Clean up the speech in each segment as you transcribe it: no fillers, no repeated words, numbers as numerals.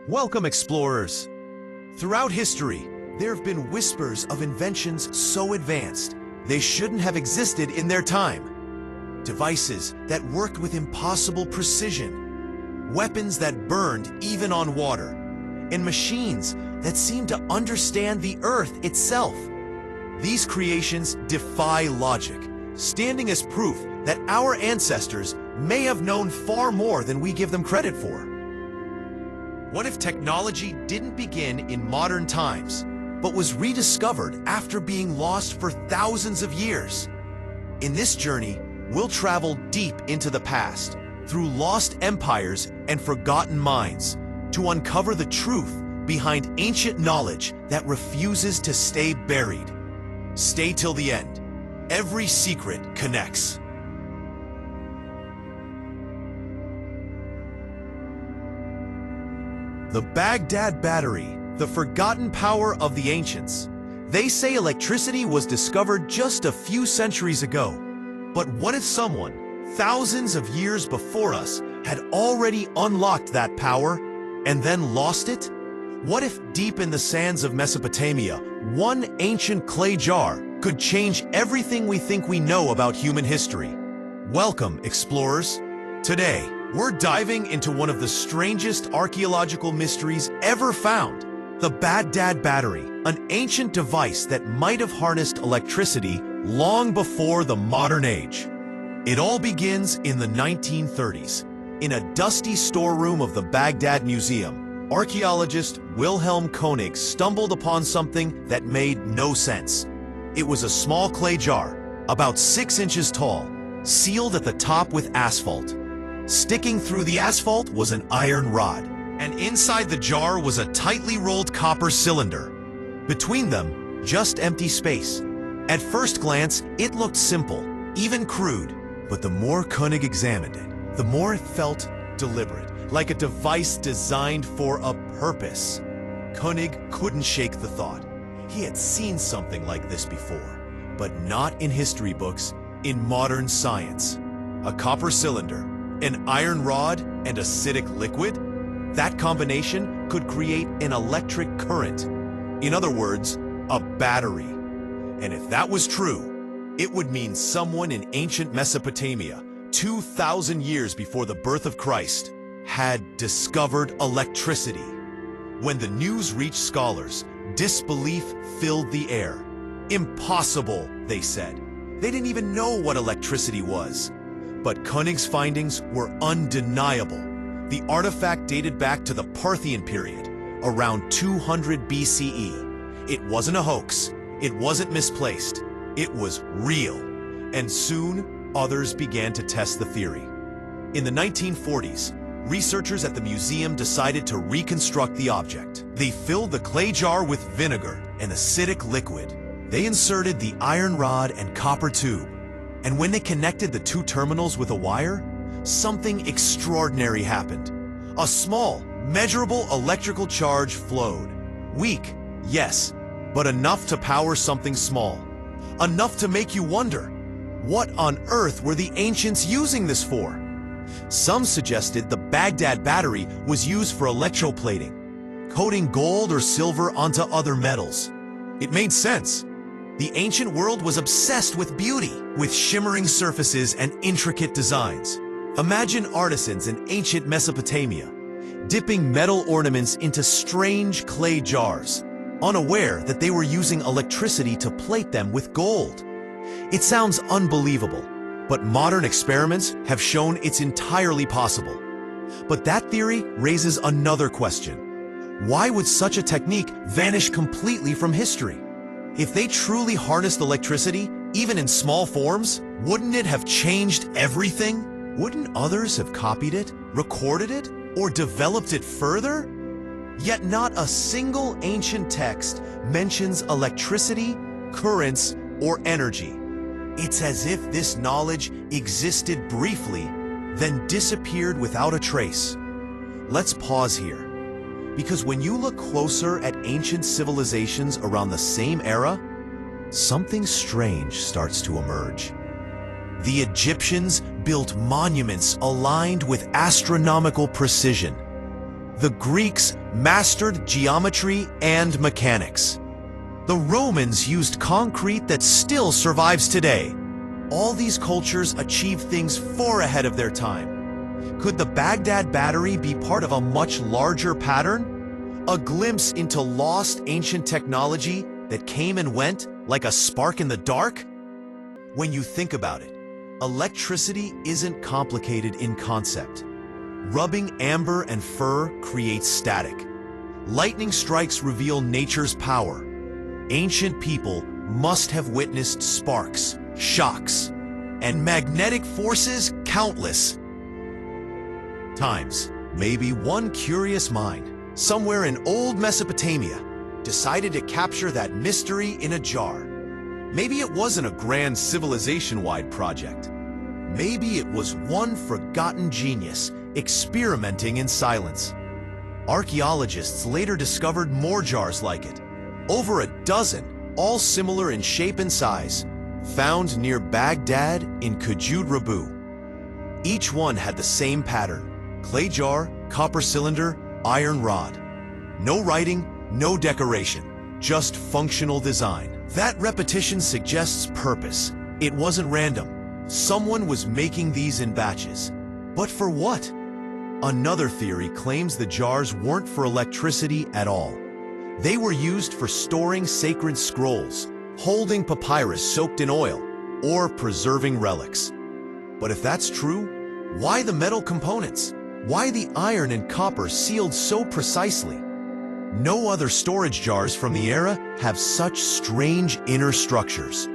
Welcome, explorers! Throughout history, there have been whispers of inventions so advanced they shouldn't have existed in their time. Devices that worked with impossible precision, weapons that burned even on water, and machines that seemed to understand the Earth itself. These creations defy logic, standing as proof that our ancestors may have known far more than we give them credit for. What if technology didn't begin in modern times, but was rediscovered after being lost for thousands of years? In this journey, we'll travel deep into the past, through lost empires and forgotten minds, to uncover the truth behind ancient knowledge that refuses to stay buried. Stay till the end. Every secret connects. The Baghdad Battery, the forgotten power of the ancients. They say electricity was discovered just a few centuries ago. But what if someone, thousands of years before us, had already unlocked that power and then lost it? What if deep in the sands of Mesopotamia, one ancient clay jar could change everything we think we know about human history? Welcome, explorers. Today, we're diving into one of the strangest archaeological mysteries ever found. The Baghdad Battery, an ancient device that might have harnessed electricity long before the modern age. It all begins in the 1930s. In a dusty storeroom of the Baghdad Museum, archaeologist Wilhelm Koenig stumbled upon something that made no sense. It was a small clay jar, about 6 inches tall, sealed at the top with asphalt. Sticking through the asphalt was an iron rod, and inside the jar was a tightly rolled copper cylinder. Between them, just empty space. At first glance, it looked simple, even crude, but the more Koenig examined it, the more it felt deliberate, like a device designed for a purpose. Koenig couldn't shake the thought. He had seen something like this before, but not in history books, in modern science. A copper cylinder, an iron rod, and acidic liquid? That combination could create an electric current. In other words, a battery. And if that was true, it would mean someone in ancient Mesopotamia, 2,000 years before the birth of Christ, had discovered electricity. When the news reached scholars, disbelief filled the air. Impossible, they said. They didn't even know what electricity was. But Koenig's findings were undeniable. The artifact dated back to the Parthian period, around 200 BCE. It wasn't a hoax. It wasn't misplaced. It was real. And soon, others began to test the theory. In the 1940s, researchers at the museum decided to reconstruct the object. They filled the clay jar with vinegar and acidic liquid. They inserted the iron rod and copper tube. And when they connected the two terminals with a wire, something extraordinary happened. A small, measurable electrical charge flowed. Weak, yes, but enough to power something small. Enough to make you wonder, what on earth were the ancients using this for? Some suggested the Baghdad Battery was used for electroplating, coating gold or silver onto other metals. It made sense. The ancient world was obsessed with beauty, with shimmering surfaces and intricate designs. Imagine artisans in ancient Mesopotamia, dipping metal ornaments into strange clay jars, unaware that they were using electricity to plate them with gold. It sounds unbelievable, but modern experiments have shown it's entirely possible. But that theory raises another question. Why would such a technique vanish completely from history? If they truly harnessed electricity, even in small forms, wouldn't it have changed everything? Wouldn't others have copied it, recorded it, or developed it further? Yet not a single ancient text mentions electricity, currents, or energy. It's as if this knowledge existed briefly, then disappeared without a trace. Let's pause here. Because when you look closer at ancient civilizations around the same era, something strange starts to emerge. The Egyptians built monuments aligned with astronomical precision. The Greeks mastered geometry and mechanics. The Romans used concrete that still survives today. All these cultures achieved things far ahead of their time. Could the Baghdad Battery be part of a much larger pattern? A glimpse into lost ancient technology that came and went like a spark in the dark? When you think about it, electricity isn't complicated in concept. Rubbing amber and fur creates static. Lightning strikes reveal nature's power. Ancient people must have witnessed sparks, shocks, and magnetic forces countless times. Maybe one curious mind, somewhere in old Mesopotamia, decided to capture that mystery in a jar. Maybe it wasn't a grand civilization-wide project. Maybe it was one forgotten genius experimenting in silence. Archaeologists later discovered more jars like it, over a dozen, all similar in shape and size, found near Baghdad in Kujud-Rabu. Each one had the same pattern: clay jar, copper cylinder, iron rod. No writing, no decoration, just functional design. That repetition suggests purpose. It wasn't random. Someone was making these in batches. But for what? Another theory claims the jars weren't for electricity at all. They were used for storing sacred scrolls, holding papyrus soaked in oil, or preserving relics. But if that's true, why the metal components? Why the iron and copper sealed so precisely? No other storage jars from the era have such strange inner structures.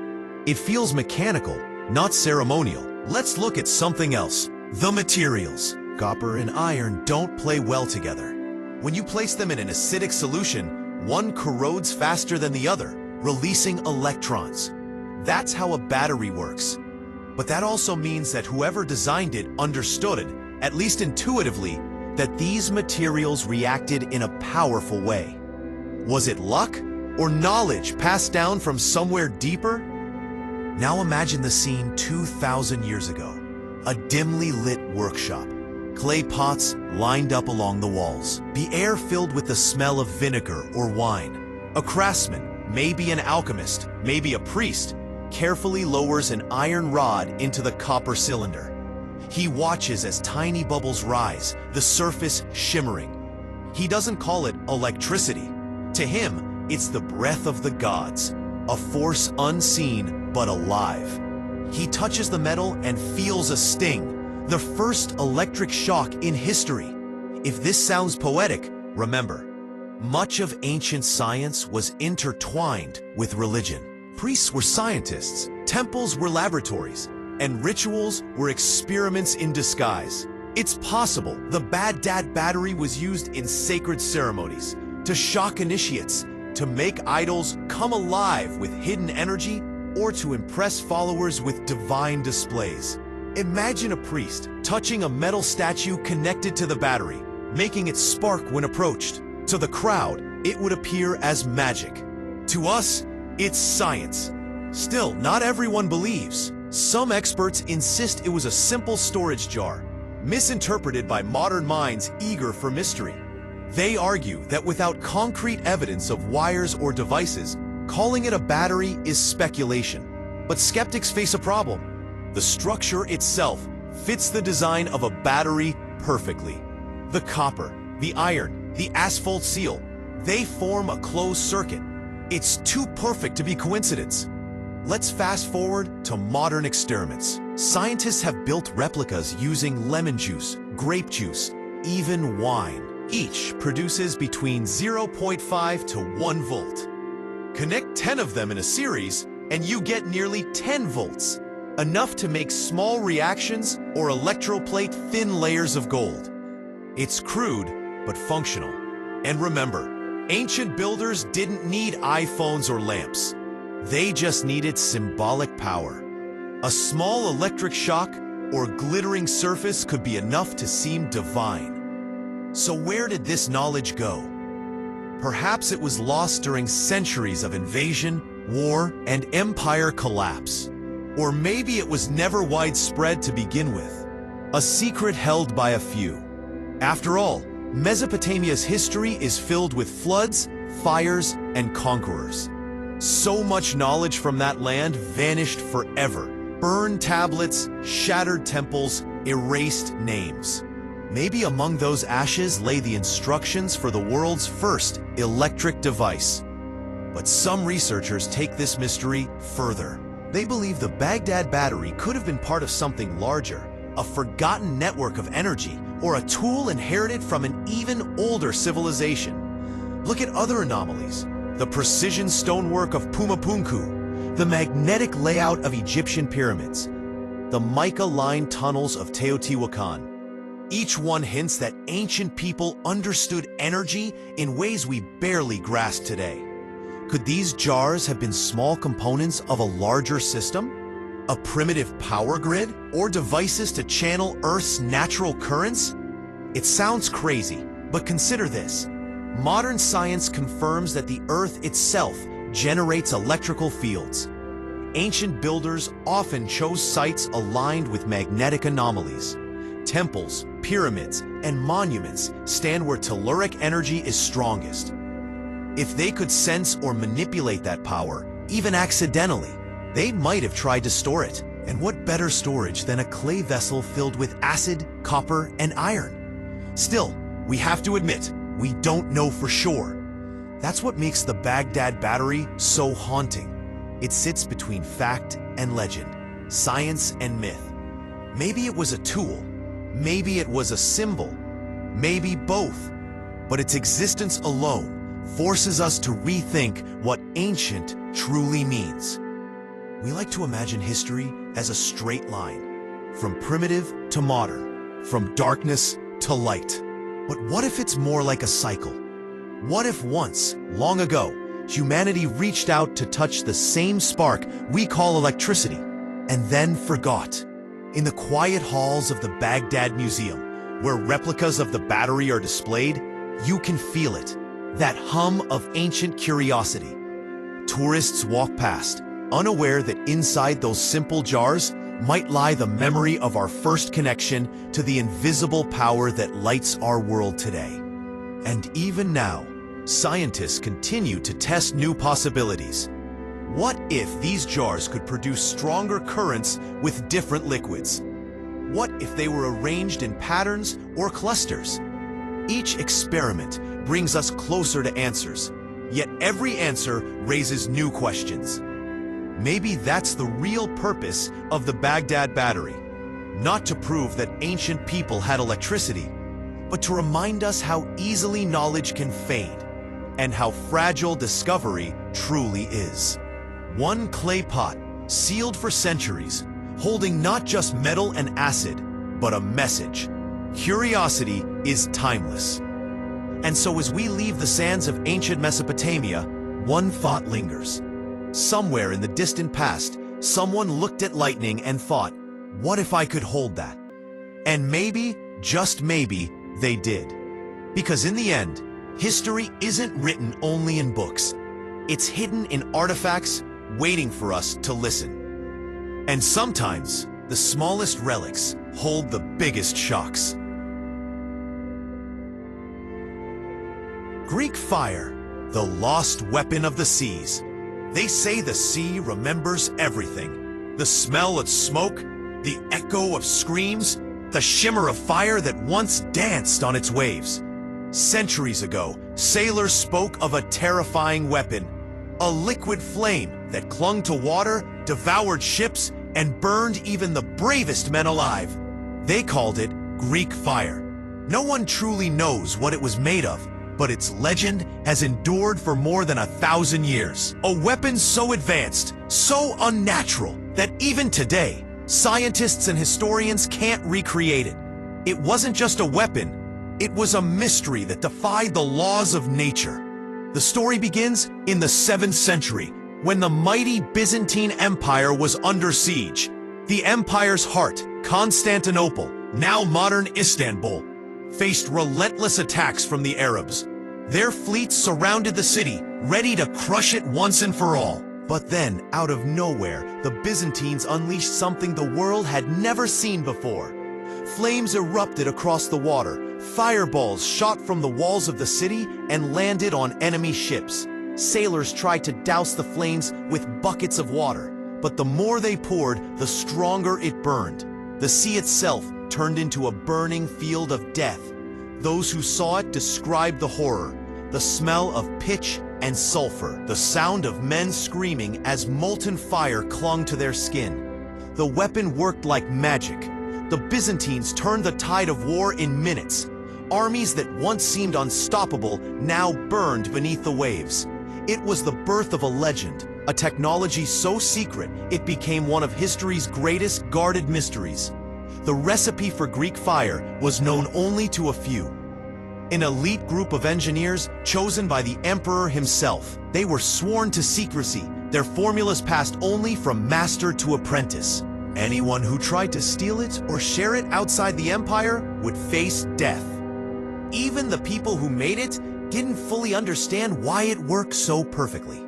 It feels mechanical, not ceremonial. Let's look at something else: the materials. Copper and iron don't play well together. When you place them in an acidic solution, one corrodes faster than the other, releasing electrons. That's how a battery works. But that also means that whoever designed it understood, at least intuitively, that these materials reacted in a powerful way. Was it luck or knowledge passed down from somewhere deeper? Now imagine the scene 2,000 years ago. A dimly lit workshop. Clay pots lined up along the walls. The air filled with the smell of vinegar or wine. A craftsman, maybe an alchemist, maybe a priest, carefully lowers an iron rod into the copper cylinder. He watches as tiny bubbles rise, the surface shimmering. He doesn't call it electricity. To him, it's the breath of the gods, a force unseen but alive. He touches the metal and feels a sting, the first electric shock in history. If this sounds poetic, remember, much of ancient science was intertwined with religion. Priests were scientists, temples were laboratories, and rituals were experiments in disguise. It's possible the Baghdad Battery was used in sacred ceremonies, to shock initiates, to make idols come alive with hidden energy, or to impress followers with divine displays. Imagine a priest touching a metal statue connected to the battery, making it spark when approached. To the crowd, it would appear as magic. To us, it's science. Still, not everyone believes. Some experts insist it was a simple storage jar, misinterpreted by modern minds eager for mystery. They argue that without concrete evidence of wires or devices, calling it a battery is speculation. But skeptics face a problem. The structure itself fits the design of a battery perfectly. The copper, the iron, the asphalt seal, they form a closed circuit. It's too perfect to be coincidence. Let's fast forward to modern experiments. Scientists have built replicas using lemon juice, grape juice, even wine. Each produces between 0.5 to 1 volt. Connect 10 of them in a series, and you get nearly 10 volts, enough to make small reactions or electroplate thin layers of gold. It's crude, but functional. And remember, ancient builders didn't need iPhones or lamps. They just needed symbolic power. A small electric shock or glittering surface could be enough to seem divine. So where did this knowledge go? Perhaps it was lost during centuries of invasion, war, and empire collapse. Or maybe it was never widespread to begin with, a secret held by a few. After all, Mesopotamia's history is filled with floods, fires, and conquerors. So much knowledge from that land vanished forever. Burned tablets, shattered temples, erased names. Maybe among those ashes lay the instructions for the world's first electric device. But some researchers take this mystery further. They believe the Baghdad battery could have been part of something larger, a forgotten network of energy, or a tool inherited from an even older civilization. Look at other anomalies: the precision stonework of Pumapunku, the magnetic layout of Egyptian pyramids, the mica-lined tunnels of Teotihuacan. Each one hints that ancient people understood energy in ways we barely grasp today. Could these jars have been small components of a larger system? A primitive power grid? Or devices to channel Earth's natural currents? It sounds crazy, but consider this. Modern science confirms that the Earth itself generates electrical fields. Ancient builders often chose sites aligned with magnetic anomalies. Temples, pyramids, and monuments stand where telluric energy is strongest. If they could sense or manipulate that power, even accidentally, they might have tried to store it. And what better storage than a clay vessel filled with acid, copper, and iron? Still, we have to admit, we don't know for sure. That's what makes the Baghdad battery so haunting. It sits between fact and legend, science and myth. Maybe it was a tool, maybe it was a symbol, maybe both. But its existence alone forces us to rethink what ancient truly means. We like to imagine history as a straight line, from primitive to modern, from darkness to light. But what if it's more like a cycle? What if once, long ago, humanity reached out to touch the same spark we call electricity, and then forgot? In the quiet halls of the Baghdad Museum, where replicas of the battery are displayed, you can feel it, that hum of ancient curiosity. Tourists walk past, unaware that inside those simple jars might lie the memory of our first connection to the invisible power that lights our world today. And even now, scientists continue to test new possibilities. What if these jars could produce stronger currents with different liquids? What if they were arranged in patterns or clusters? Each experiment brings us closer to answers, yet every answer raises new questions. Maybe that's the real purpose of the Baghdad battery. Not to prove that ancient people had electricity, but to remind us how easily knowledge can fade and how fragile discovery truly is. One clay pot, sealed for centuries, holding not just metal and acid, but a message. Curiosity is timeless. And so as we leave the sands of ancient Mesopotamia, one thought lingers. Somewhere in the distant past, someone looked at lightning and thought, what if I could hold that? And maybe, just maybe, they did. Because in the end, history isn't written only in books. It's hidden in artifacts waiting for us to listen. And sometimes, the smallest relics hold the biggest shocks. Greek fire, the lost weapon of the seas. They say the sea remembers everything. The smell of smoke, the echo of screams, the shimmer of fire that once danced on its waves. Centuries ago, sailors spoke of a terrifying weapon, a liquid flame that clung to water, devoured ships, and burned even the bravest men alive. They called it Greek fire. No one truly knows what it was made of, but its legend has endured for more than 1,000 years. A weapon so advanced, so unnatural, that even today, scientists and historians can't recreate it. It wasn't just a weapon, it was a mystery that defied the laws of nature. The story begins in the 7th century, when the mighty Byzantine Empire was under siege. The empire's heart, Constantinople, now modern Istanbul, faced relentless attacks from the Arabs. Their fleets surrounded the city, ready to crush it once and for all. But then, out of nowhere, the Byzantines unleashed something the world had never seen before. Flames erupted across the water, Fireballs shot from the walls of the city and landed on enemy ships. Sailors tried to douse the flames with buckets of water, but the more they poured, the stronger it burned. The sea itself turned into a burning field of death. Those who saw it described the horror, the smell of pitch and sulfur, the sound of men screaming as molten fire clung to their skin. The weapon worked like magic. The Byzantines turned the tide of war in minutes. Armies that once seemed unstoppable now burned beneath the waves. It was the birth of a legend, a technology so secret it became one of history's greatest guarded mysteries. The recipe for Greek fire was known only to a few. An elite group of engineers chosen by the emperor himself. They were sworn to secrecy, their formulas passed only from master to apprentice. Anyone who tried to steal it or share it outside the empire would face death. Even the people who made it didn't fully understand why it worked so perfectly.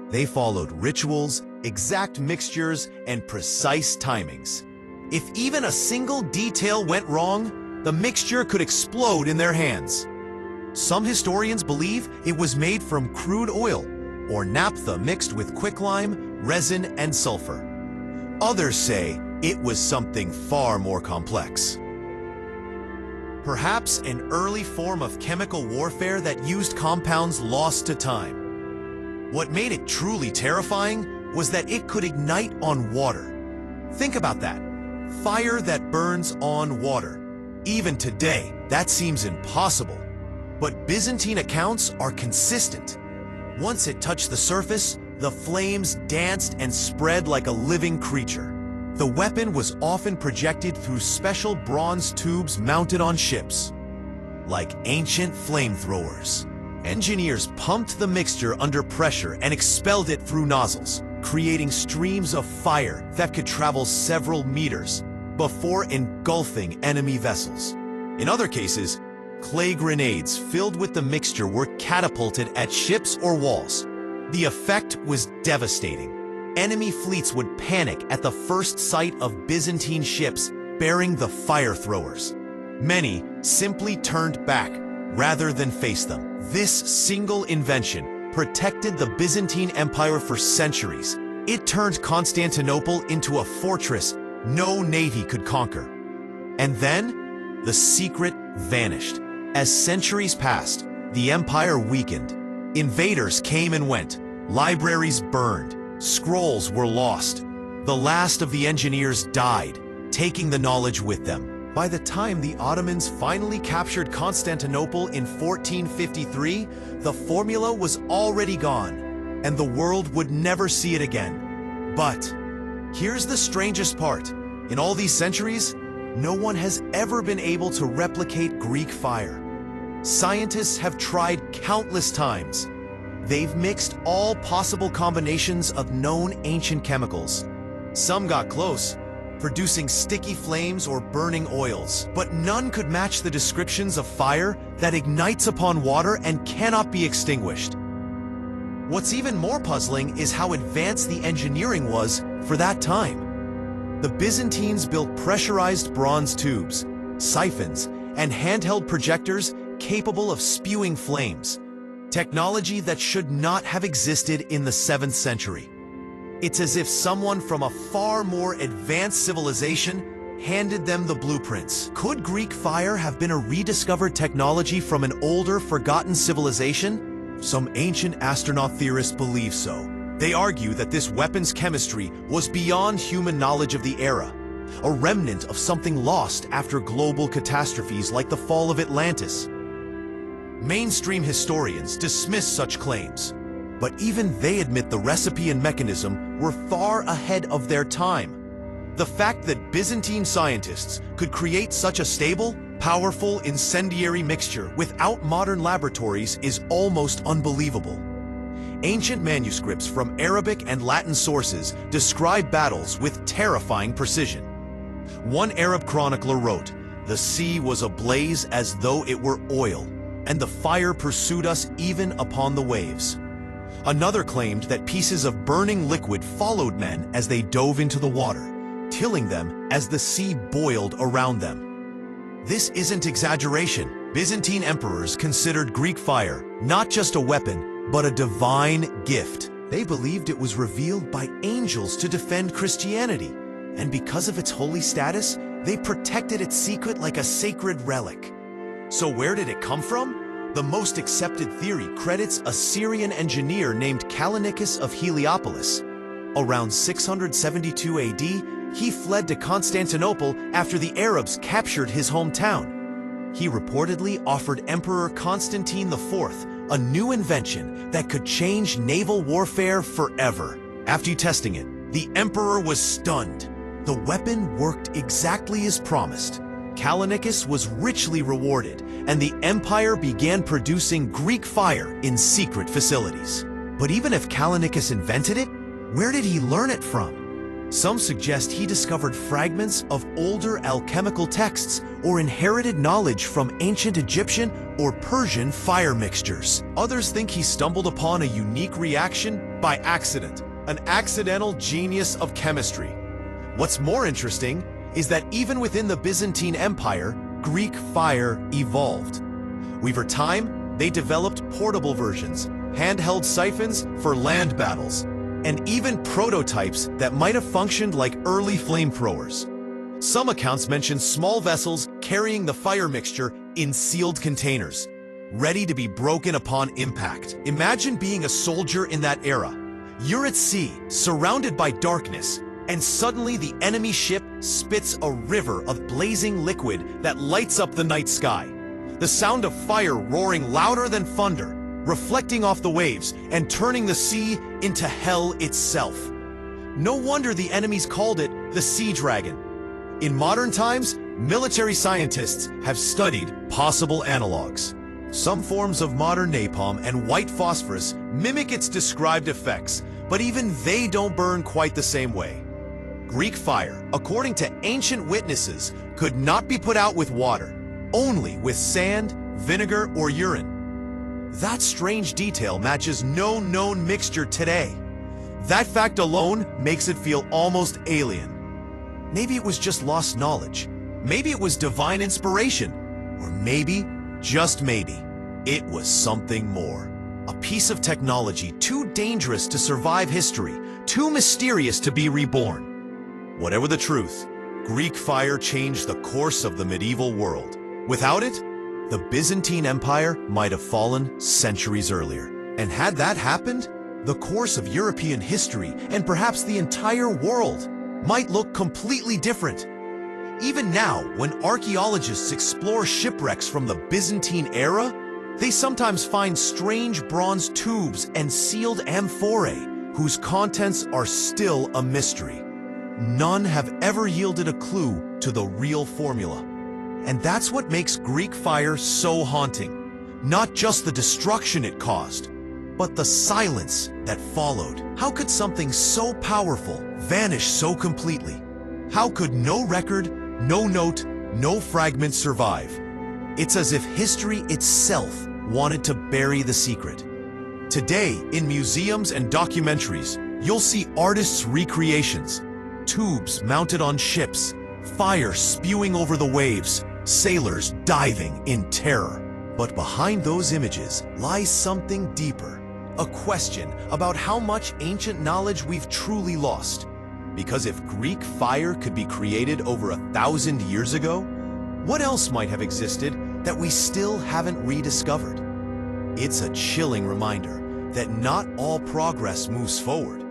They followed rituals, exact mixtures, and precise timings. If even a single detail went wrong, the mixture could explode in their hands. Some historians believe it was made from crude oil or naphtha mixed with quicklime, resin, and sulfur. Others say it was something far more complex. Perhaps an early form of chemical warfare that used compounds lost to time. What made it truly terrifying was that it could ignite on water. Think about that. Fire that burns on water. Even today, that seems impossible. But Byzantine accounts are consistent. Once it touched the surface, the flames danced and spread like a living creature. The weapon was often projected through special bronze tubes mounted on ships. Like ancient flamethrowers, engineers pumped the mixture under pressure and expelled it through nozzles, creating streams of fire that could travel several meters before engulfing enemy vessels. In other cases, clay grenades filled with the mixture were catapulted at ships or walls. The effect was devastating. Enemy fleets would panic at the first sight of Byzantine ships bearing the fire throwers. Many simply turned back rather than face them. This single invention protected the Byzantine Empire for centuries. It turned Constantinople into a fortress no navy could conquer. And then, the secret vanished. As centuries passed, the empire weakened. Invaders came and went. Libraries burned. Scrolls were lost. The last of the engineers died, taking the knowledge with them. By the time the Ottomans finally captured Constantinople in 1453, the formula was already gone, and the world would never see it again. But here's the strangest part. In all these centuries, no one has ever been able to replicate Greek fire. Scientists have tried countless times. They've mixed all possible combinations of known ancient chemicals. Some got close, producing sticky flames or burning oils, but none could match the descriptions of fire that ignites upon water and cannot be extinguished. What's even more puzzling is how advanced the engineering was for that time. The Byzantines built pressurized bronze tubes, siphons, and handheld projectors capable of spewing flames. Technology that should not have existed in the 7th century. It's as if someone from a far more advanced civilization handed them the blueprints. Could Greek fire have been a rediscovered technology from an older, forgotten civilization? Some ancient astronaut theorists believe so. They argue that this weapon's chemistry was beyond human knowledge of the era, a remnant of something lost after global catastrophes like the fall of Atlantis. Mainstream historians dismiss such claims, but even they admit the recipe and mechanism were far ahead of their time. The fact that Byzantine scientists could create such a stable, powerful, incendiary mixture without modern laboratories is almost unbelievable. Ancient manuscripts from Arabic and Latin sources describe battles with terrifying precision. One Arab chronicler wrote, "The sea was ablaze as though it were oil, and the fire pursued us even upon the waves." Another claimed that pieces of burning liquid followed men as they dove into the water, killing them as the sea boiled around them. This isn't exaggeration. Byzantine emperors considered Greek fire not just a weapon, but a divine gift. They believed it was revealed by angels to defend Christianity, and because of its holy status, they protected its secret like a sacred relic. So where did it come from? The most accepted theory credits a Syrian engineer named Callinicus of Heliopolis. Around 672 AD, he fled to Constantinople after the Arabs captured his hometown. He reportedly offered Emperor Constantine IV a new invention that could change naval warfare forever. After testing it, the emperor was stunned. The weapon worked exactly as promised. Callinicus was richly rewarded, and the empire began producing Greek fire in secret facilities. But even if Callinicus invented it, where did he learn it from? Some suggest he discovered fragments of older alchemical texts or inherited knowledge from ancient Egyptian or Persian fire mixtures. Others think he stumbled upon a unique reaction by accident, an accidental genius of chemistry. What's more interesting is that even within the Byzantine Empire, Greek fire evolved. Over time, they developed portable versions, handheld siphons for land battles, and even prototypes that might have functioned like early flamethrowers. Some accounts mention small vessels carrying the fire mixture in sealed containers, ready to be broken upon impact. Imagine being a soldier in that era. You're at sea, surrounded by darkness, and suddenly the enemy ship spits a river of blazing liquid that lights up the night sky. The sound of fire roaring louder than thunder, reflecting off the waves and turning the sea into hell itself. No wonder the enemies called it the Sea Dragon. In modern times, military scientists have studied possible analogs. Some forms of modern napalm and white phosphorus mimic its described effects, but even they don't burn quite the same way. Greek fire, according to ancient witnesses, could not be put out with water, only with sand, vinegar, or urine. That strange detail matches no known mixture today. That fact alone makes it feel almost alien. Maybe it was just lost knowledge. Maybe it was divine inspiration. Or maybe, just maybe, it was something more. A piece of technology too dangerous to survive history, too mysterious to be reborn. Whatever the truth, Greek fire changed the course of the medieval world. Without it, the Byzantine Empire might have fallen centuries earlier. And had that happened, the course of European history and perhaps the entire world might look completely different. Even now, when archaeologists explore shipwrecks from the Byzantine era, they sometimes find strange bronze tubes and sealed amphorae whose contents are still a mystery. None have ever yielded a clue to the real formula. And that's what makes Greek fire so haunting. Not just the destruction it caused, but the silence that followed. How could something so powerful vanish so completely? How could no record, no note, no fragment survive? It's as if history itself wanted to bury the secret. Today, in museums and documentaries, you'll see artists' recreations, tubes mounted on ships, fire spewing over the waves, sailors diving in terror. But behind those images lies something deeper, a question about how much ancient knowledge we've truly lost. Because if Greek fire could be created over 1,000 years ago, what else might have existed that we still haven't rediscovered? It's a chilling reminder that not all progress moves forward.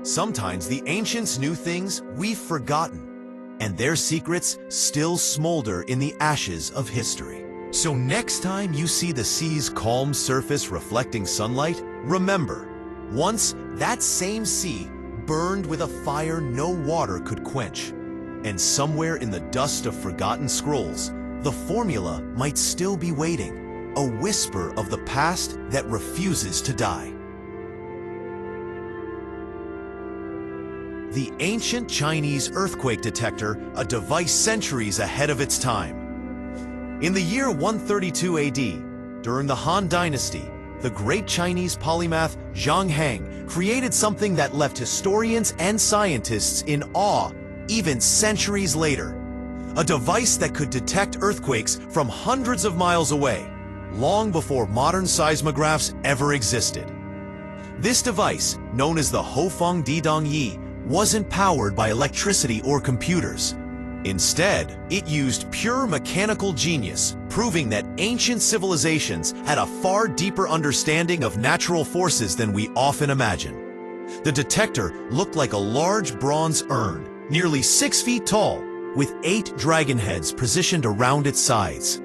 Sometimes the ancients knew things we've forgotten, and their secrets still smolder in the ashes of history. So next time you see the sea's calm surface reflecting sunlight, remember, once that same sea burned with a fire no water could quench. And somewhere in the dust of forgotten scrolls, the formula might still be waiting, a whisper of the past that refuses to die. The ancient Chinese earthquake detector, a device centuries ahead of its time. In the year 132 AD, during the Han Dynasty, the great Chinese polymath Zhang Heng created something that left historians and scientists in awe even centuries later. a device that could detect earthquakes from hundreds of miles away, long before modern seismographs ever existed. This device, known as the Hofeng Didongyi, wasn't powered by electricity or computers. Instead, it used pure mechanical genius, proving that ancient civilizations had a far deeper understanding of natural forces than we often imagine. The detector looked like a large bronze urn, nearly 6 feet tall, with 8 dragon heads positioned around its sides.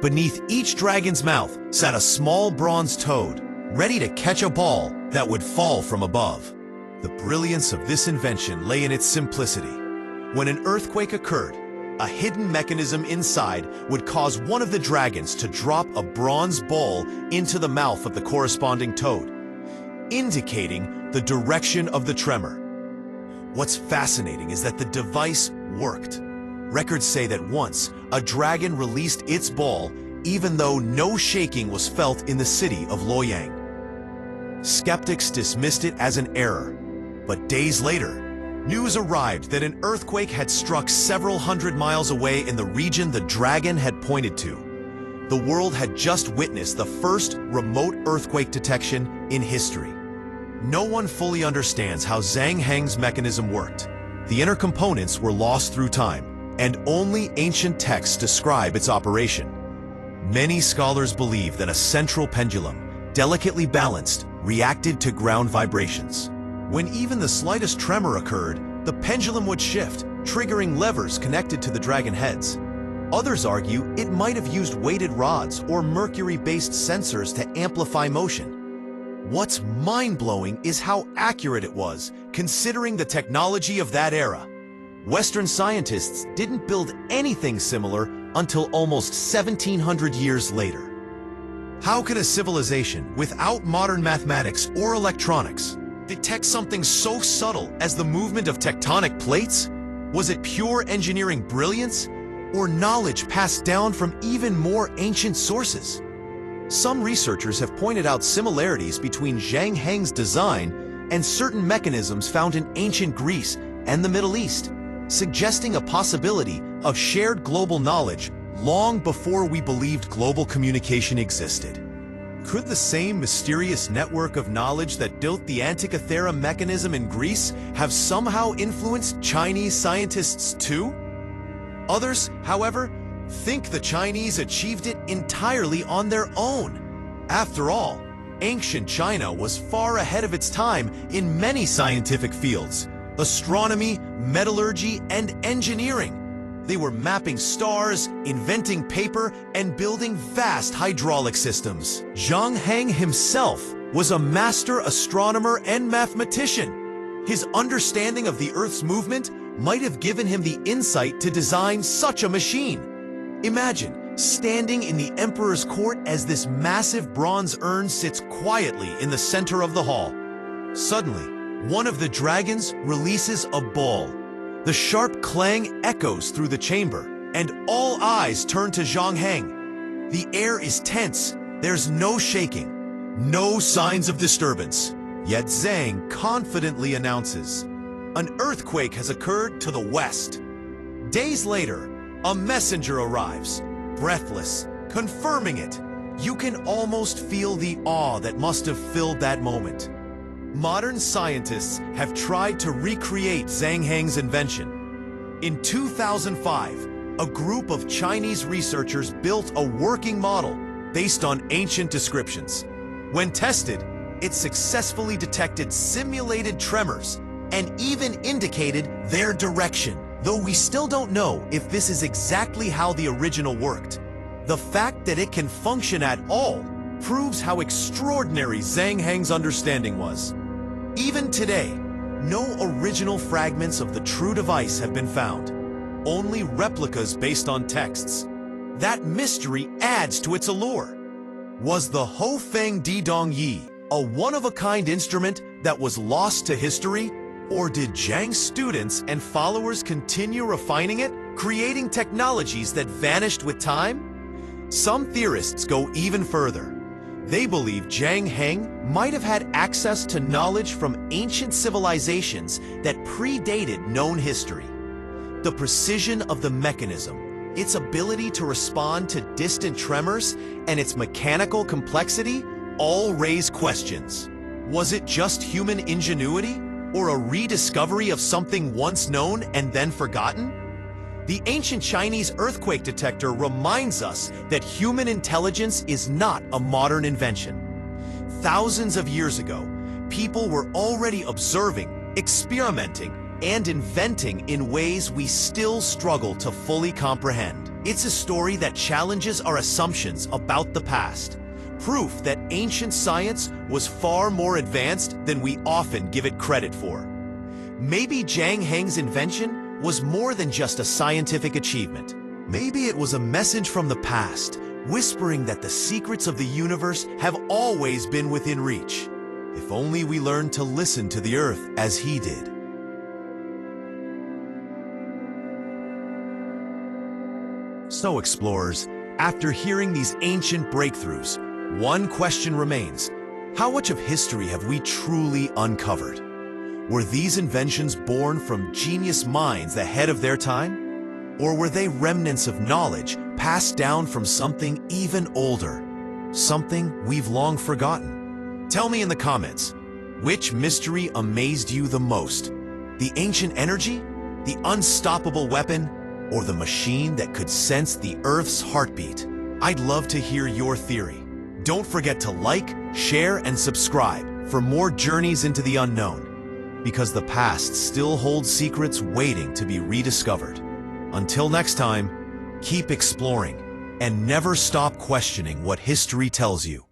Beneath each dragon's mouth sat a small bronze toad, ready to catch a ball that would fall from above. The brilliance of this invention lay in its simplicity. When an earthquake occurred, a hidden mechanism inside would cause one of the dragons to drop a bronze ball into the mouth of the corresponding toad, indicating the direction of the tremor. What's fascinating is that the device worked. Records say that once, a dragon released its ball even though no shaking was felt in the city of Luoyang. Skeptics dismissed it as an error, but days later, news arrived that an earthquake had struck several hundred miles away in the region the dragon had pointed to. The world had just witnessed the first remote earthquake detection in history. No one fully understands how Zhang Heng's mechanism worked. The inner components were lost through time, and only ancient texts describe its operation. Many scholars believe that a central pendulum, delicately balanced, reacted to ground vibrations. When even the slightest tremor occurred, the pendulum would shift, triggering levers connected to the dragon heads. Others argue it might have used weighted rods or mercury-based sensors to amplify motion. What's mind-blowing is how accurate it was, considering the technology of that era. Western scientists didn't build anything similar until almost 1,700 years later. How could a civilization without modern mathematics or electronics detect something so subtle as the movement of tectonic plates? Was it pure engineering brilliance, or knowledge passed down from even more ancient sources? Some researchers have pointed out similarities between Zhang Heng's design and certain mechanisms found in ancient Greece and the Middle East, suggesting a possibility of shared global knowledge long before we believed global communication existed. Could the same mysterious network of knowledge that built the Antikythera mechanism in Greece have somehow influenced Chinese scientists too? Others, however, think the Chinese achieved it entirely on their own. After all, ancient China was far ahead of its time in many scientific fields: astronomy, metallurgy, and engineering. They were mapping stars, inventing paper, and building vast hydraulic systems. Zhang Heng himself was a master astronomer and mathematician. His understanding of the Earth's movement might have given him the insight to design such a machine. Imagine standing in the emperor's court as this massive bronze urn sits quietly in the center of the hall. Suddenly, one of the dragons releases a ball. The sharp clang echoes through the chamber, and all eyes turn to Zhang Heng. The air is tense. There's no shaking, no signs of disturbance. Yet Zhang confidently announces, "An earthquake has occurred to the west." Days later, a messenger arrives, breathless, confirming it. You can almost feel the awe that must have filled that moment. Modern scientists have tried to recreate Zhang Heng's invention. In 2005, a group of Chinese researchers built a working model based on ancient descriptions. When tested, it successfully detected simulated tremors and even indicated their direction. Though we still don't know if this is exactly how the original worked, the fact that it can function at all proves how extraordinary Zhang Heng's understanding was. Even today, no original fragments of the true device have been found, only replicas based on texts. That mystery adds to its allure. Was the Hofeng Didongyi a one-of-a-kind instrument that was lost to history? Or did Zhang's students and followers continue refining it, creating technologies that vanished with time? Some theorists go even further. They believe Zhang Heng might have had access to knowledge from ancient civilizations that predated known history. The precision of the mechanism, its ability to respond to distant tremors, and its mechanical complexity all raise questions. Was it just human ingenuity, or a rediscovery of something once known and then forgotten? The ancient Chinese earthquake detector reminds us that human intelligence is not a modern invention. Thousands of years ago, people were already observing, experimenting, and inventing in ways we still struggle to fully comprehend. It's a story that challenges our assumptions about the past, proof that ancient science was far more advanced than we often give it credit for. Maybe Zhang Heng's invention was more than just a scientific achievement. Maybe it was a message from the past, whispering that the secrets of the universe have always been within reach. If only we learned to listen to the Earth as he did. So, explorers, after hearing these ancient breakthroughs, one question remains: how much of history have we truly uncovered? Were these inventions born from genius minds ahead of their time? Or were they remnants of knowledge passed down from something even older, something we've long forgotten? Tell me in the comments, which mystery amazed you the most? The ancient energy, the unstoppable weapon, or the machine that could sense the Earth's heartbeat? I'd love to hear your theory. Don't forget to like, share, and subscribe for more journeys into the unknown, because the past still holds secrets waiting to be rediscovered. Until next time, keep exploring and never stop questioning what history tells you.